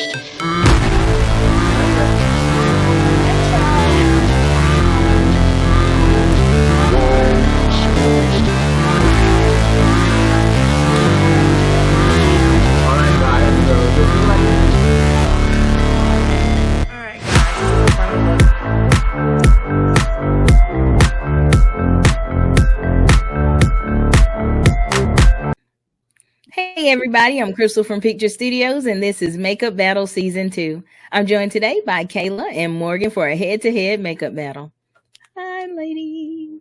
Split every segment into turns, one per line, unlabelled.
Hey everybody, I'm Crystal from Picture Studios, and this is Makeup Battle Season 2. I'm joined today by Kayla and Morgan for a head-to-head makeup battle. Hi, ladies.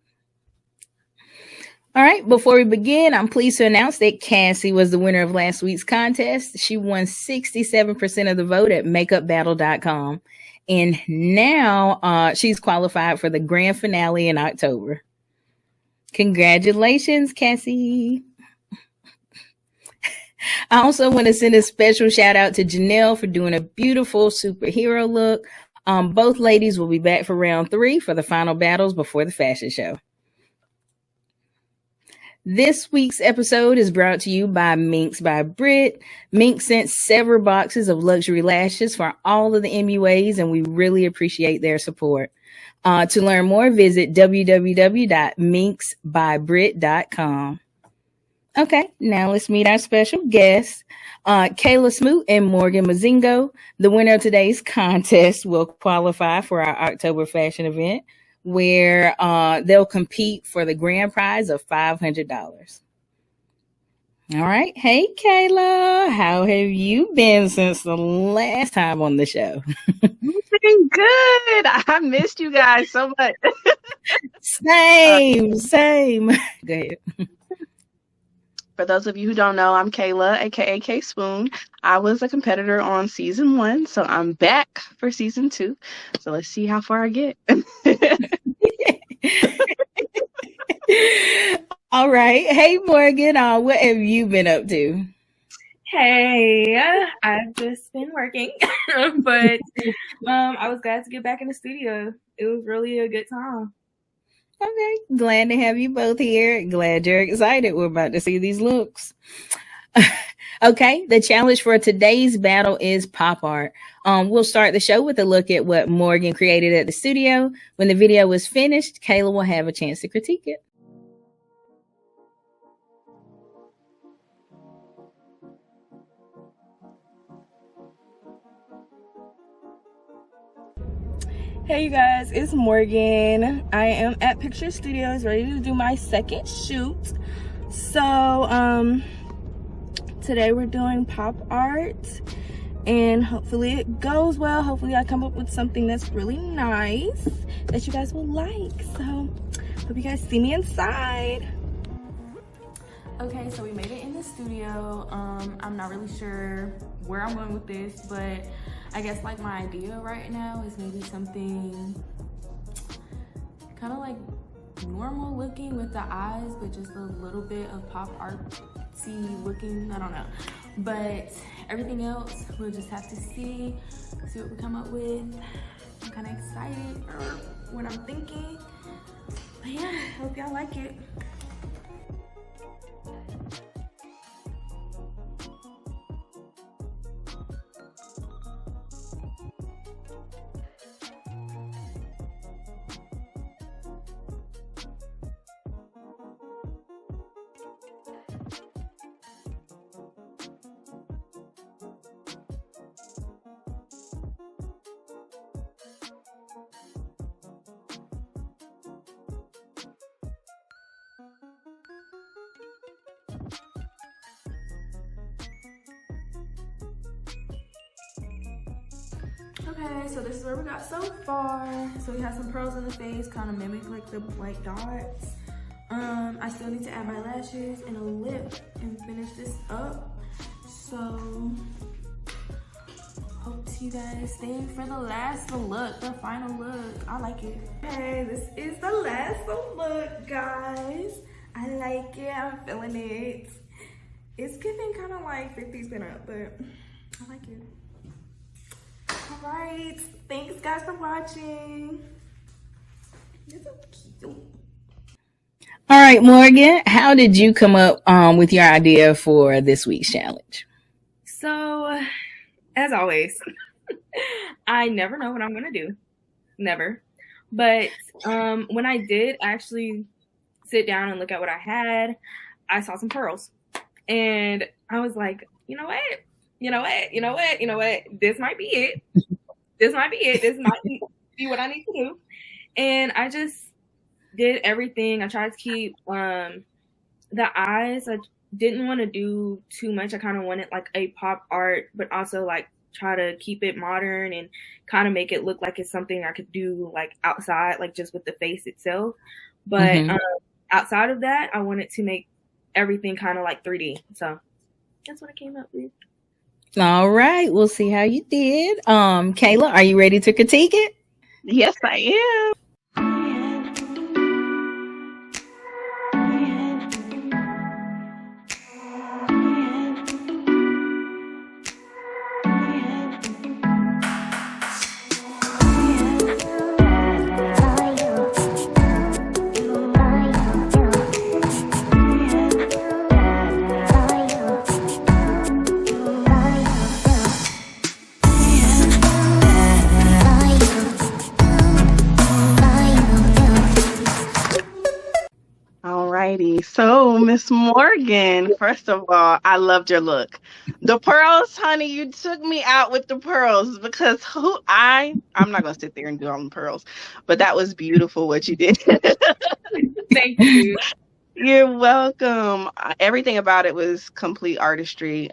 All right, before we begin, I'm pleased to announce that Cassie was the winner of last week's contest. She won 67% of the vote at makeupbattle.com, and now she's qualified for the grand finale in October. Congratulations, Cassie. I also want to send a special shout out to Janelle for doing a beautiful superhero look. Both ladies will be back for round 3 for the final battles before the fashion show. This week's episode is brought to you by Minx by Brit. Minx sent several boxes of luxury lashes for all of the MUAs, and we really appreciate their support. To learn more, visit www.minxbybrit.com. Okay, now let's meet our special guests, Kayla Smoot and Morgan Mozingo. The winner of today's contest will qualify for our October fashion event, where they'll compete for the grand prize of $500. All right. Hey, Kayla, how have you been since the last time on the show?
Been good. I missed you guys so much.
Same. Go ahead.
For those of you who don't know, I'm Kayla, aka K Spoon. I was a competitor on season 1, so I'm back for season 2. So let's see how far I get.
All right. Hey, Morgan, what have you been up to?
Hey, I've just been working, but I was glad to get back in the studio. It was really a good time.
Okay, glad to have you both here. Glad you're excited. We're about to see these looks. Okay, the challenge for today's battle is pop art. We'll start the show with a look at what Morgan created at the studio. When the video was finished, Kayla will have a chance to critique it.
Hey you guys, it's Morgan. I am at Picture Studios ready to do my second shoot. So today we're doing pop art and hopefully it goes well. Hopefully I come up with something that's really nice that you guys will like. So hope you guys see me inside. Okay, so we made it in the studio. I'm not really sure where I'm going with this, but I guess like my idea right now is maybe something kind of like normal looking with the eyes, but just a little bit of pop artsy looking. I don't know, but everything else we'll just have to see what we come up with. I'm kind of excited for what I'm thinking, but yeah, hope y'all like it. Okay, so this is where we got so far. So we have some pearls in the face, kind of mimic like the white dots. I still need to add my lashes and a lip and finish this up. So hope you guys stay for the last look, the final look. I like it. Okay, this is the last look, guys. I like it, I'm feeling it. It's giving kind of like 50s pin up, but I like it. All right, thanks guys for watching. You're so cute.
All right, Morgan, how did you come up with your idea for this week's challenge?
So as always, I never know what I'm going to do. Never. But when I did actually sit down and look at what I had, I saw some pearls. And I was like, you know what? This might be it. This might be what I need to do. And I just did everything. I tried to keep the eyes. I didn't want to do too much. I kind of wanted like a pop art, but also like try to keep it modern and kind of make it look like it's something I could do like outside, like just with the face itself. But outside of that, I wanted to make everything kind of like 3D. So that's what I came up with.
All right. We'll see how you did. Kayla, are you ready to critique it?
Yes, I am. Alrighty. So, Miss Morgan, first of all, I loved your look. The pearls, honey, you took me out with the pearls because I'm not gonna sit there and do all the pearls, but that was beautiful what you did.
Thank you.
You're welcome. Everything about it was complete artistry,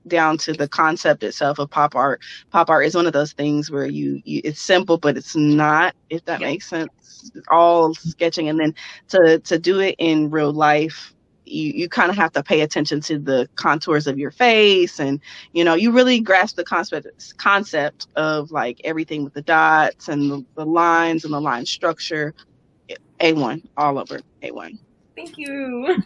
down to the concept itself of pop art. Pop art is one of those things where you it's simple, but it's not, if that makes sense. It's all sketching, and then to do it in real life, you kind of have to pay attention to the contours of your face, and you really grasp the concept of like everything with the dots and the lines and the line structure. A1, all over A1.
Thank you.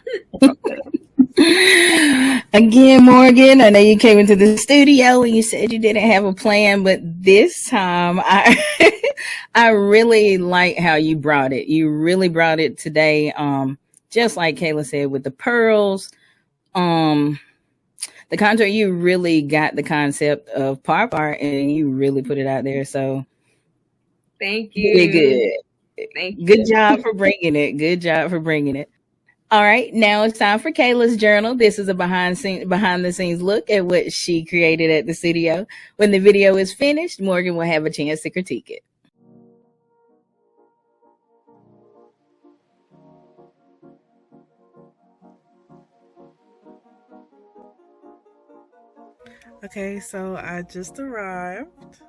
Again, Morgan, I know you came into the studio and you said you didn't have a plan, but this time I really like how you brought it. You really brought it today. Just like Kayla said, with the pearls, the contour, you really got the concept of pop art and you really put it out there. So
thank you.
Really good.
Thank you.
Good job for bringing it. Good job for bringing it. All right, now it's time for Kayla's journal. This is a behind the scenes look at what she created at the studio. When the video is finished, Morgan will have a chance to critique it.
Okay, so I just arrived.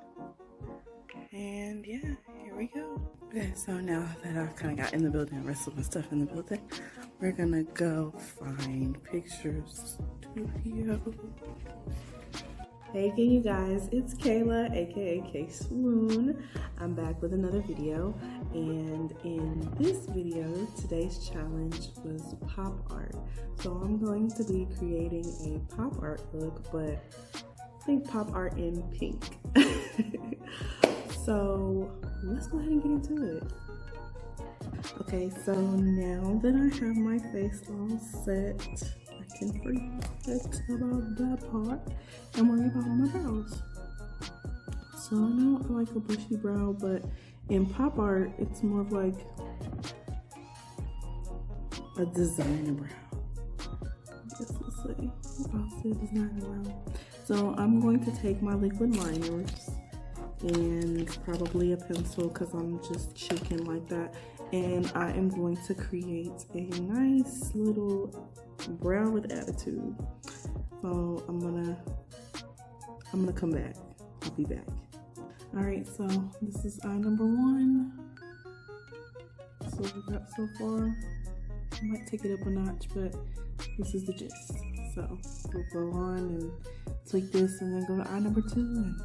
And yeah, here we go. Okay, so now that I've kind of got in the building, rest of my stuff in the building, we're gonna go find Pictures Studio. Hey again, you guys, it's Kayla, aka K Swoon. I'm back with another video, and in this video, today's challenge was pop art. So I'm going to be creating a pop art look, but think pop art in pink. So let's go ahead and get into it. Okay, so now that I have my face all set, I can forget about that part and worry about my brows. So I know I like a bushy brow, but in pop art, it's more of like a designer brow. I guess let's say, I'll say designer brow. So I'm going to take my liquid liners and probably a pencil because I'm just chicken like that, and I am going to create a nice little brow with attitude. So I'm gonna come back. I'll be back. All right, so this is eye number 1. So we got so far. I might take it up a notch, but this is the gist. So we'll go on and tweak this and then go to eye number 2, and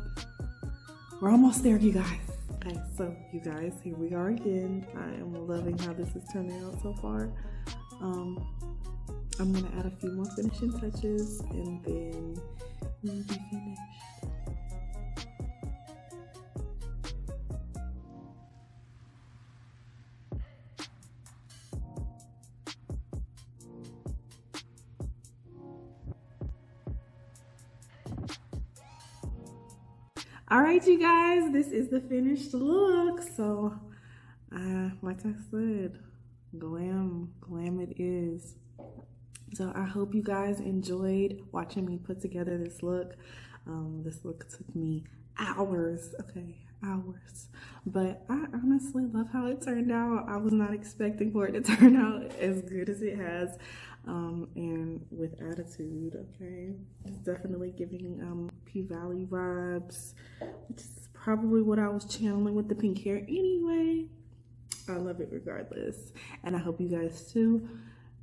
we're almost there, you guys. Okay, so you guys, here we are again. I am loving how this is turning out so far. I'm gonna add a few more finishing touches and then we'll be finished. All right, you guys, this is the finished look. So, like I said, glam it is. So I hope you guys enjoyed watching me put together this look. This look took me hours, hours. But I honestly love how it turned out. I was not expecting for it to turn out as good as it has. And with attitude, okay? It's definitely giving P-Valley vibes, which is probably what I was channeling with the pink hair anyway. I love it regardless. And I hope you guys too.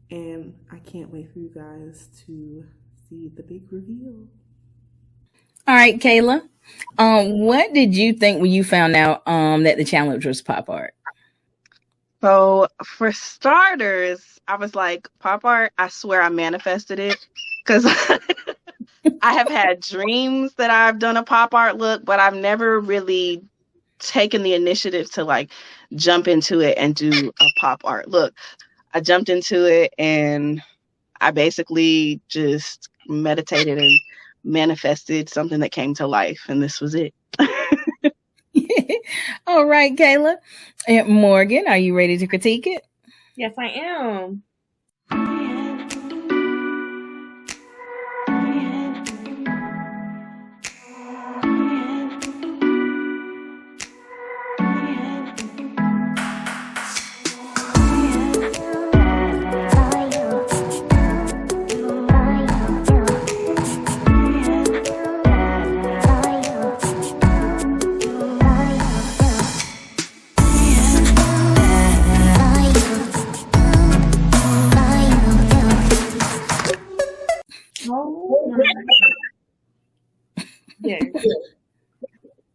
And I can't wait for you guys to see the big reveal.
All right, Kayla. What did you think when you found out that the challenge was pop art?
So for starters, I was like, pop art, I swear I manifested it. Because I have had dreams that I've done a pop art look, but I've never really taken the initiative to like jump into it and do a pop art look. I jumped into it and I basically just meditated and manifested something that came to life, and this was it.
All right, Kayla. And Morgan, are you ready to critique it?
Yes, I am.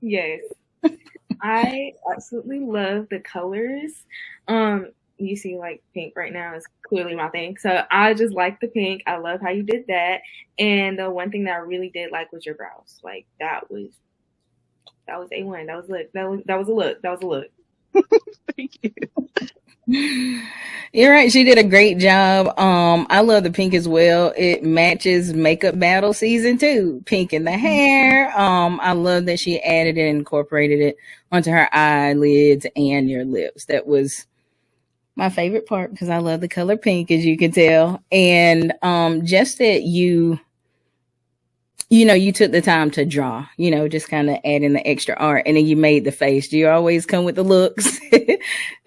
Yes. I absolutely love the colors. You see like pink right now is clearly my thing. So I just like the pink. I love how you did that. And the one thing that I really did like was your brows. Like that was A1. That was look. That was a look. That was a look.
Thank you.
You're right. She did a great job. I love the pink as well. It matches Makeup Battle Season 2. Pink in the hair. I love that she added it and incorporated it onto her eyelids and your lips. That was my favorite part because I love the color pink, as you can tell. And just that you took the time to draw, just kind of adding the extra art, and then you made the face. Do you always come with the looks?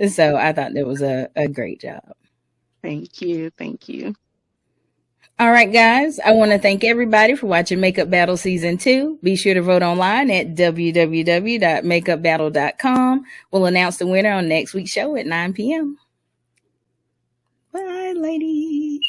So I thought that was a great job.
Thank you. Thank you.
All right, guys. I want to thank everybody for watching Makeup Battle Season 2. Be sure to vote online at www.makeupbattle.com. We'll announce the winner on next week's show at 9 p.m. Bye, ladies.